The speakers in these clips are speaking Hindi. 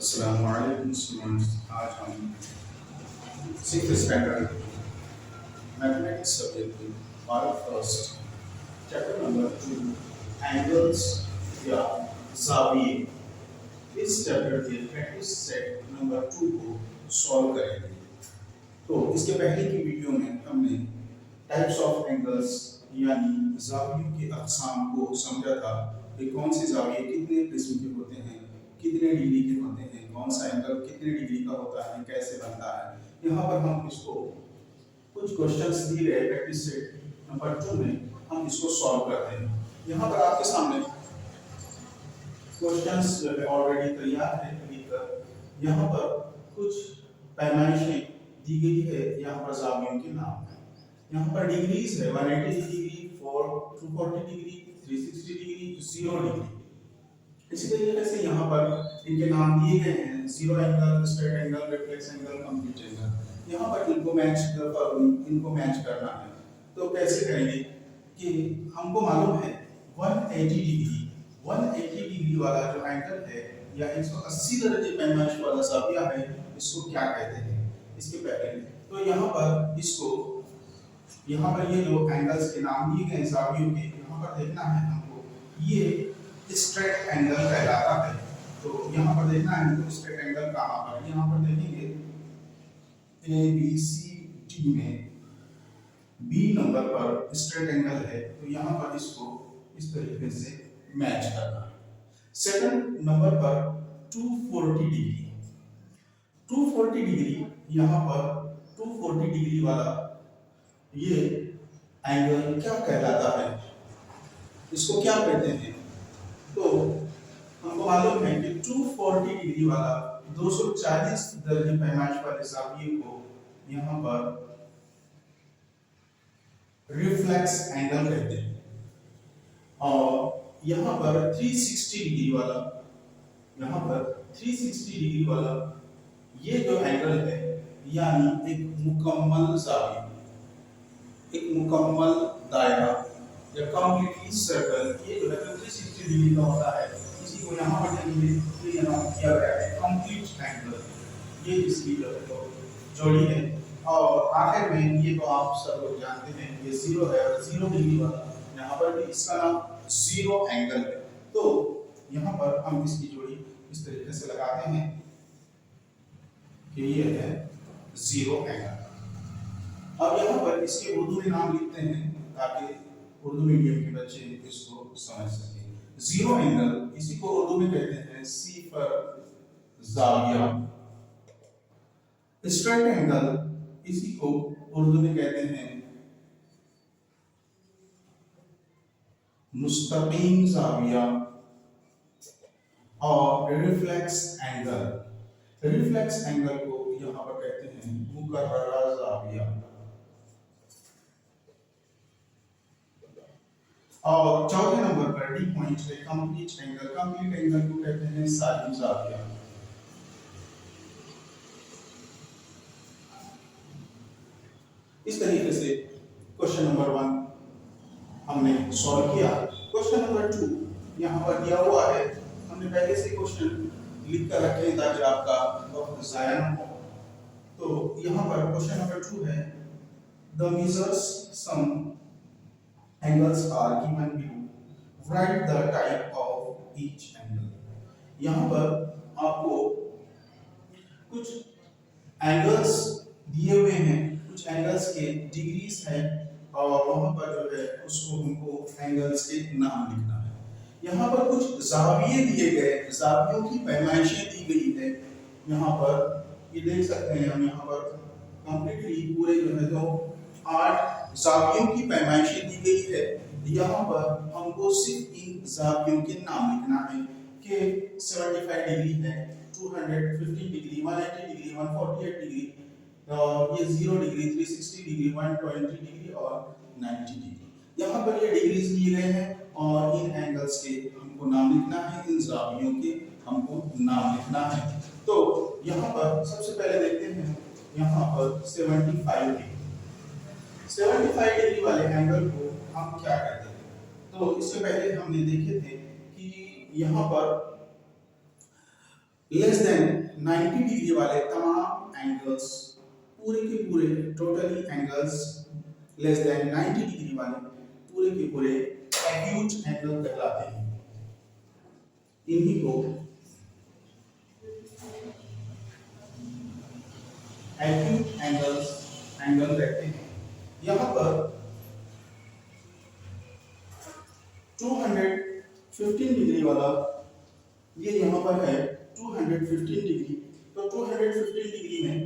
अस्सलामुअलैकुम स्टूडेंट्स। आज हम सिक्स्थ स्टैंडर्ड मैथमेटिक्स सब्जेक्ट के part first chapter number 2 angles या ज़ाविये, इस चैप्टर के प्रैक्टिस सेट नंबर 2 को सॉल्व करेंगे। तो इसके पहले की वीडियो में हमने टाइप्स ऑफ एंगल्स यानी ज़ावियों के अक़साम को समझा था कि कौन से ज़ाविये कितने किस्म के होते हैं, कितने डिग्री के होते हैं, कौन सा एंगल कितने डिग्री का होता है, कैसे बनता है। यहाँ पर हम इसको कुछ क्वेश्चंस दिए गए प्रैक्टिस सेट नंबर 2 में हम इसको सॉल्व करते हैं। यहाँ पर आपके सामने क्वेश्चंस जो है ऑलरेडी तैयार है लिखकर। यहाँ पर कुछ पैमाइशें दी गई है, यहाँ पर ज़ावियों के नाम है। यहाँ पर डिग्रीज है 180 डिग्री, 240 डिग्री, 360 डिग्री, 0 डिग्री। इसी तरीके से यहाँ पर इनके नाम दिए गए हैं, zero angle, straight angle, reflex angle, complete angle. यहाँ पर इनको मैच करना है। तो कैसे करेंगे कि हमको मालूम है 180 डिग्री वाला जो एंगल है या 180 दर्जे पैमाइश वाला ज़ाविया है, इसको क्या कहते हैं। इसके पहले तो यहाँ पर ये जो एंगल्स के नाम दिए गए ज़ावियों के, यहाँ पर देखना है हमको, ये स्ट्रेट एंगल कहलाता है। तो यहाँ पर देखना है हमको स्ट्रेट एंगल कहाँ पर। यहाँ पर देखेंगे ए बी सी डी में बी नंबर पर स्ट्रेट एंगल है, तो यहाँ पर इसको इस तरीके से मैच करना। सेकंड नंबर पर 240 डिग्री, 240 डिग्री, यहाँ पर 240 डिग्री वाला ये एंगल क्या कहलाता है, इसको क्या कहते हैं। तो हमको मालूम है कि 240 डिग्री वाला 240 दर्जे पैमाइश वाले ज़ाविये को यहाँ पर रिफ्लेक्स एंगल कहते हैं। और यहाँ पर 360 डिग्री वाला, यहाँ पर 360 डिग्री वाला ये जो एंगल है, यानी एक मुकम्मल ज़ाविया, एक मुकम्मल दायरा या कंप्लीटली सर्कल, ये जो है 360 डिग्री का होता है। इसी को यहाँ पर देखेंगे ये नाम किया गया है कंप्लीट एंगल। ये इसकी जो है जोड़ी है। और आखिर में ये तो आप सब लोग जानते हैं ये जीरो है, और 0 डिग्री वाला यहाँ पर भी इसका नाम जीरो एंगल है। तो यहाँ पर हम इसकी जोड़ी इस तरीके से लगाते हैं कि ये है जीरो एंगल। अब यहाँ पर इसके उर्दू में नाम लिखते हैं ताकि उर्दू मीडियम के बच्चे इसको समझ सकें। जीरो एंगल इसी को उर्दू में कहते हैं सिफर ज़ाविया। स्ट्रेट एंगल इसी को उर्दू में कहते हैं मुस्तकीम ज़ाविया। और रिफ्लेक्स एंगल को यहाँ पर कहते हैं मुकर्ररा ज़ाविया। और चौथे नंबर पर डी पॉइंट है कंप्लीट एंगल को कहते हैं सालिम ज़ाविया। इस तरीके से क्वेश्चन नंबर 1 हमने सॉल्व किया। क्वेश्चन नंबर 2 यहाँ पर दिया हुआ है, हमने पहले से क्वेश्चन लिख कर रखे हैं ताकि आपका वक्त ज़ाया न हो। तो यहाँ पर क्वेश्चन नंबर 2 है the measures some angles are given below, write the type of each angle. यहाँ पर आपको कुछ एंगल्स दिए हुए हैं, कुछ एंगल्स के डिग्रीज हैं, और वहां पर जो है उसको हमको एंगल्स के नाम लिखना है। यहाँ पर कुछ ज़ाविये दिए गए, ज़ावियों की पैमाइशें दी गई है। यहाँ पर ये देख सकते हैं हम, यहाँ पर कंप्लीटली पूरे जो है तो 8 ज़ावियों की पैमाइशें दी गई है। यहाँ पर हमको सिर्फ इन ज़ावियों के नाम लिखना है कि 75 डिग्री है, 250 डिग्री, 180 डिग्री, 148 डिग्री, और ये 0 डिग्री, 360 डिग्री, 120 डिग्री और 90 डिग्री। यहाँ पर ये डिग्रीज दिए गए हैं और इन एंगल्स के हमको नाम लिखना है, इन ज़ावियों के हमको नाम लिखना है। तो यहाँ पर सबसे पहले देखते हैं, यहाँ पर 75 डिग्री वाले एंगल को हम क्या कहते हैं। तो इससे पहले हमने देखे थे कि यहाँ पर लेस देन 90 डिग्री वाले तमाम एंगल्स, पूरे के पूरे totally angles less than 90 degree वाले पूरे के पूरे एक्यूट एंगल कहलाते हैं। इन्हीं को एक्यूट एंगल कहते हैं। यहाँ पर 215 डिग्री वाला ये यहाँ पर है 215 डिग्री। तो 215 डिग्री में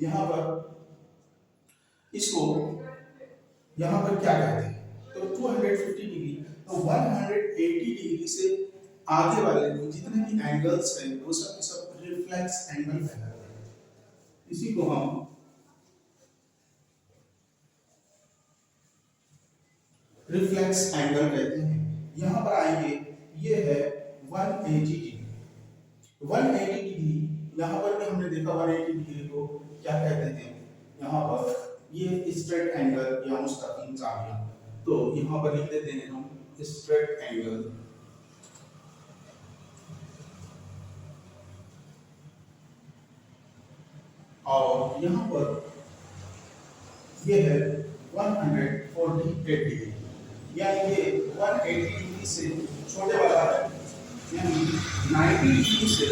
यहाँ पर इसको यहाँ पर क्या कहते हैं? तो 250 डिग्री, तो 180 डिग्री से आगे वाले जितने भी एंगल्स हैं वो सब के सब रिफ्लेक्स एंगल कहलाते हैं। इसी को हम रिफ्लेक्स एंगल कहते हैं। यहाँ पर आएंगे, ये है 180 डिग्री। 180 डिग्री यहाँ पर भी हमने देखा 180 डिग्री को क्या कहते हैं? यहाँ पर ये स्ट्रेट एंगल या मुस्तकीम जाविया। तो यहाँ पर लिख देते हैं हम स्ट्रेट एंगल। और यहाँ पर ये है 148 डिग्री, यानी ये 180 डिग्री से छोटे वाला है, यानी 90 डिग्री से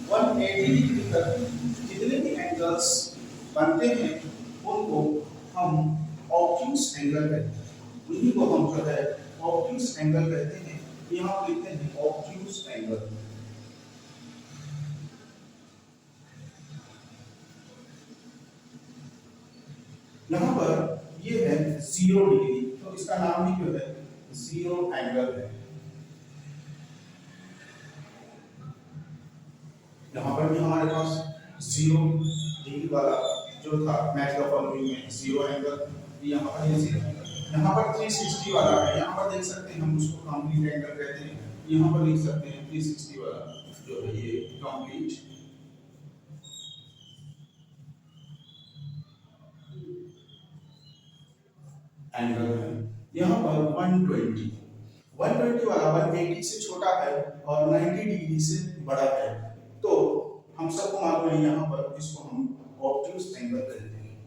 180 डिग्री तक जितने भी एंगल्स बनते हैं उनको हम ऑब्ट्यूस एंगल कहते हैं। उन्हीं को हम जो है ऑब्ट्यूस एंगल कहते हैं। यहाँ पर लिखते हैं ऑब्ट्यूस एंगल। यहाँ पर ये है 0 डिग्री, तो इसका नाम भी जो है 0 एंगल है। यहाँ पर भी हमारे पास 0 डिग्री वाला जो था मैच द फॉलोइंग में 0 एंगल, यहाँ पर ये 0 एंगल। यहाँ पर 360 वाला है, यहाँ पर देख सकते हैं हम उसको कंप्लीट एंगल कहते हैं। यहाँ पर लिख सकते हैं 360 वाला जो है ये कंप्लीट एंगल है। यहाँ पर 120 वाला 180 से छोटा है और 90 डिग्री से बड़ा है। तो हम सबको मालूम है यहाँ पर इसको हम ऑब्ट्यूस एंगल कहते हैं।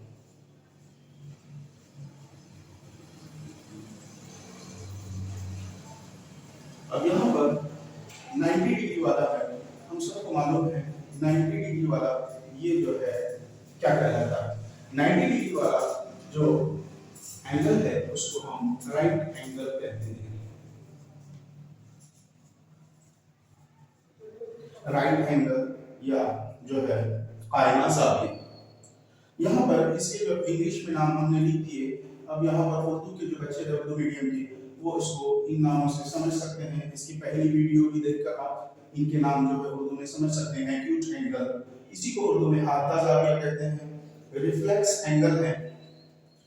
अब यहाँ पर 90 डिग्री वाला है, हम सबको मालूम है 90 डिग्री वाला ये जो है क्या कहलाता है? 90 डिग्री वाला जो एंगल है उसको हम राइट एंगल कहते हैं। राइट एंगल या जो है कायना साबित। यहाँ पर इसके जो इंग्लिश में नाम हमने लिख दिए। अब यहाँ पर उर्दू के जो बच्चे थे उर्दू मीडियम के वो इसको इन नामों से समझ सकते हैं। इसकी पहली वीडियो भी देखकर आप इनके नाम जो है उर्दू में समझ सकते हैं। एक्यूट एंगल, इसी को उर्दू में हादा जाविया कहते हैं। रिफ्लेक्स एंगल है,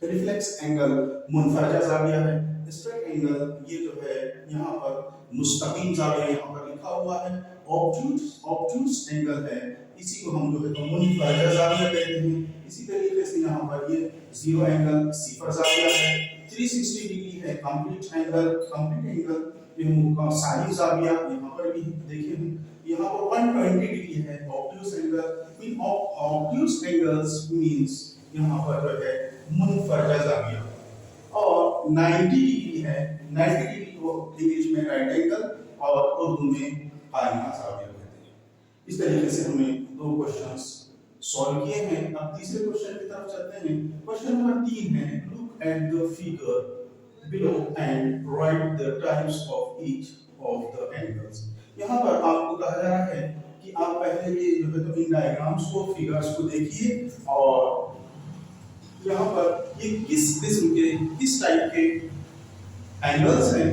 रिफ्लेक्स एंगल मुनफरजा जाविया है। स्ट्रेट एंगल ये जो है यहाँ पर मुस्तकीम जाविया यहाँ पर लिखा हुआ है। ऑब्ट्यूस एंगल है, इसी को हम जो है तो मुनफरजा जाविया कहते हैं। इसी तरीके से यहाँ पर ये 0 एंगल सिफर जाविया है। 360 डिग्री है कंप्लीट एंगल। कंप्लीट एंगल ये मुका साहिब जाविया यहाँ पर भी देखिए। यहाँ पर 120 डिग्री है ऑब्ट्यूस एंगल। इन ऑब्ट्यूस एंगल्स मींस यहाँ पर जो है मुनफरजा जाविया। और 90 डिग्री है, 90 डिग्री को इंग्लिश में राइट एंगल और उर्दू में कायना जाविया कहते हैं। इस तरीके से हमने 2 क्वेश्चंस सॉल्व किए हैं। अब तीसरे क्वेश्चन की तरफ चलते हैं। क्वेश्चन नंबर 3 है, look at the figure below and write the types of each of the angles। यहाँ पर आपको कहा जा रहा है कि आप पहले ये जो है तो इन डायग्राम्स को, फिगर्स को देखिए और यहाँ पर ये किस किस्म के, किस टाइप के एंगल्स हैं,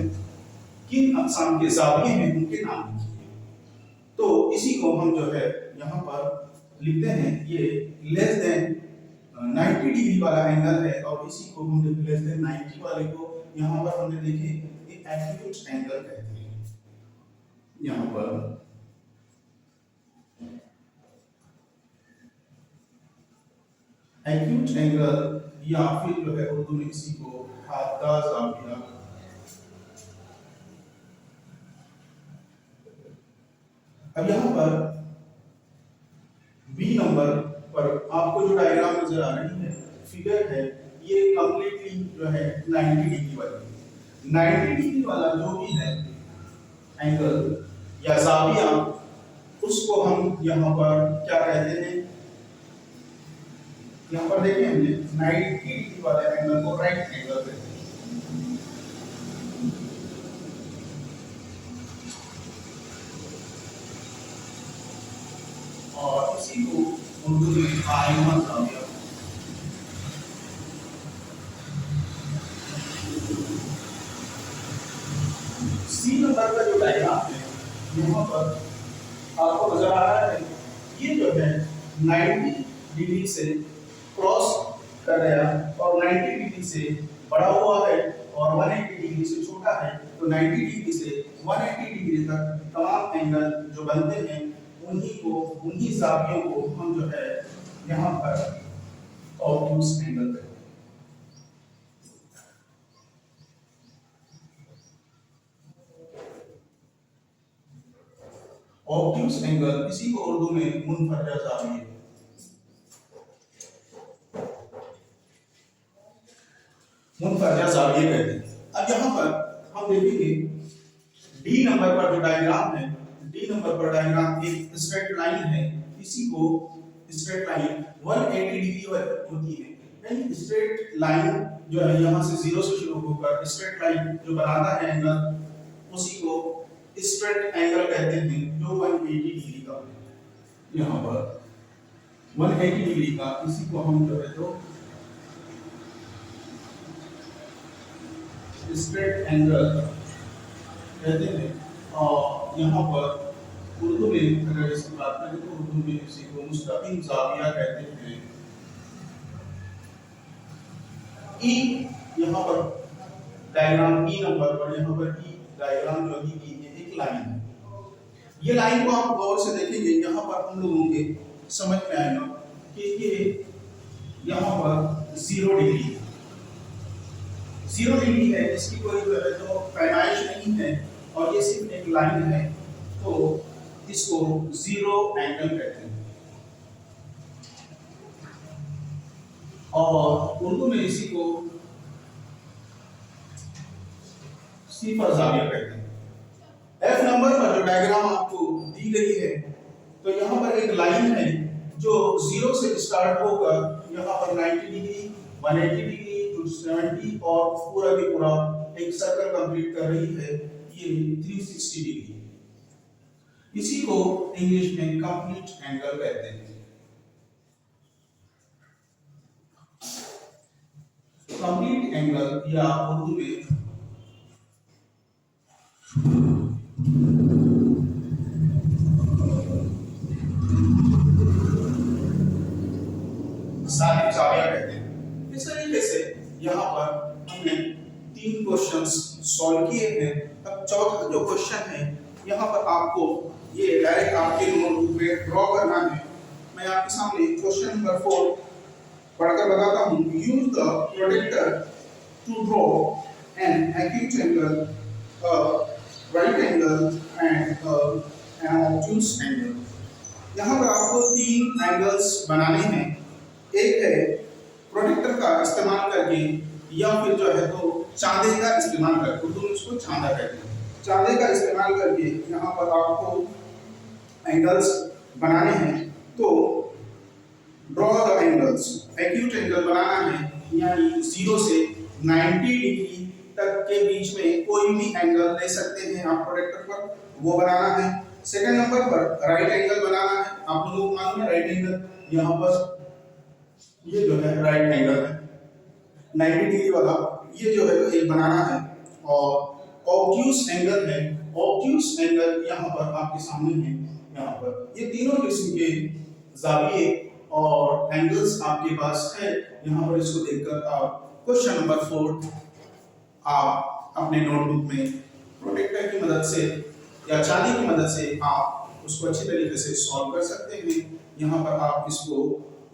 किन अक़साम के ज़ाविये हैं, उनके नाम लिखिए। तो इसी को हम जो है यहाँ पर लिखते हैं। ये लेस देन 90 डिग्री वाला एंगल है और इसी को हम लेस देन 90 वाले को यहाँ पर हमने देखे एक एक्यूट एंगल कहते हैं। यहाँ पर एक्यूट एंगल या फिर जो है उर्दू में इसी को हादा जाविया अब यहाँ पर बी नंबर पर आपको जो डायग्राम नजर आ रही है, फिगर है, ये कंप्लीटली जो है 90 डिग्री वाली, 90 डिग्री वाला जो भी है एंगल या जाविया, उसको हम यहाँ पर क्या कहते हैं, यहाँ पर देखिए हमने 90 डिग्री वाले एंगल को राइट एंगल कहते हैं। और इसी को उर्दू में आयमा जाविया, सी नंबर का जो डायग्राम है यहाँ पर आपको नजर आ रहा है, ये जो है 90 डिग्री से क्रॉस कर रहा है और 90 डिग्री से बड़ा हुआ है और 180 डिग्री से छोटा है। तो 90 डिग्री से 180 डिग्री तक तमाम एंगल जो बनते हैं उन्हीं जावियों को हम जो है यहाँ पर ऑब्ट्यूज एंगल कहते हैं। ऑब्ट्यूज एंगल, इसी को उर्दू में मुनफरजा जाविये, मुनफरजा जाविये कहते हैं। अब यहाँ पर हम देखेंगे डी नंबर पर जो डायग्राम है, डी नंबर पर डायग्राम एक स्ट्रेट लाइन है, इसी को स्ट्रेट लाइन 180 डिग्री होती है, यानी स्ट्रेट लाइन जो है यहाँ से 0 से शुरू होकर स्ट्रेट लाइन जो बनाता है एंगल, उसी को स्ट्रेट एंगल कहते हैं, जो 180 डिग्री का है। यहाँ पर 180 डिग्री का, इसी को हम जो है तो स्ट्रेट एंगल कहते हैं। और यहाँ पर उर्दू में अगर इसकी बात करें तो उर्दू में इसी को मुस्तकिम जाविया कहते हैं। ई यहाँ पर डायग्राम ई नंबर पर, यहाँ पर ई डायग्राम जो दी गई है एक लाइन है, ये लाइन को आप गौर से देखेंगे, यहाँ पर हम लोगों के समझ में आएगा कि ये यहाँ पर 0 डिग्री, 0 डिग्री है, इसकी कोई तो पैमाइश नहीं है और ये सिर्फ एक लाइन है, तो इसको 0 एंगल कहते हैं। और उर्दू में इसी को सिफर जाविया कहते हैं। एफ नंबर पर जो डायग्राम आपको दी गई है, तो यहाँ पर एक लाइन है जो 0 से स्टार्ट होकर यहाँ पर 90 डिग्री, 180 डिग्री, 270 और पूरा के पूरा एक सर्कल कंप्लीट कर रही है, ये 360 डिग्री। इसी को इंग्लिश में कंप्लीट एंगल कहते हैं। कंप्लीट एंगल या उर्दू में सालिब जाविया कहते हैं। इस तरीके से यहाँ पर हमने 3 क्वेश्चंस सॉल्व किए हैं। अब चौथा जो क्वेश्चन है, यहाँ पर आपको ये डायरेक्ट आपके नोटबुक में ड्रॉ करना है। मैं आपके सामने क्वेश्चन नंबर 4 पढ़कर बताता हूँ। Use the protractor to draw an acute angle, right angle and an obtuse angle. यहाँ पर आपको 3 एंगल्स बनाने हैं। एक है प्रोटेक्टर का इस्तेमाल करके या फिर जो है तो चांदे का इस्तेमाल करके, उर्दू में उसको चांदा कहते हैं, चांदे का इस्तेमाल करके यहाँ पर आपको एंगल्स बनाने हैं। तो draw the angles, acute angle बनाना है, यानी 0 से 90 डिग्री तक के बीच में कोई भी एंगल ले सकते हैं आप प्रोटेक्टर पर, वो बनाना है। सेकंड नंबर पर राइट एंगल बनाना है। आप लोगों को मालूम है राइट एंगल, यहाँ पर ये जो है राइट एंगल है 90 डिग्री वाला, ये जो है तो एक बनाना है। और ऑब्ट्यूज एंगल है, ऑब्ट्यूज एंगल यहाँ पर आपके सामने है। यहाँ पर ये तीनों किस्म के जाविये और एंगल्स आपके पास है। यहाँ पर इसको देखकर आप क्वेश्चन नंबर 4 आप अपने नोटबुक में प्रोटेक्टर की मदद से या चांदी की मदद से आप उसको अच्छी तरीके से सॉल्व कर सकते हैं। यहाँ पर आप इसको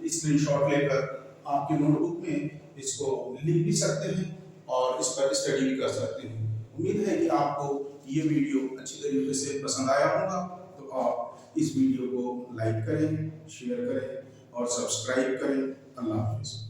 स्क्रीनशॉट लेकर आपके नोटबुक में इसको लिख भी सकते हैं और इस पर स्टडी भी कर सकते हैं। उम्मीद है कि आपको ये वीडियो अच्छी तरीके से पसंद आया होगा। तो आप इस वीडियो को लाइक करें, शेयर करें और सब्सक्राइब करें। अल्लाह हाफिज़।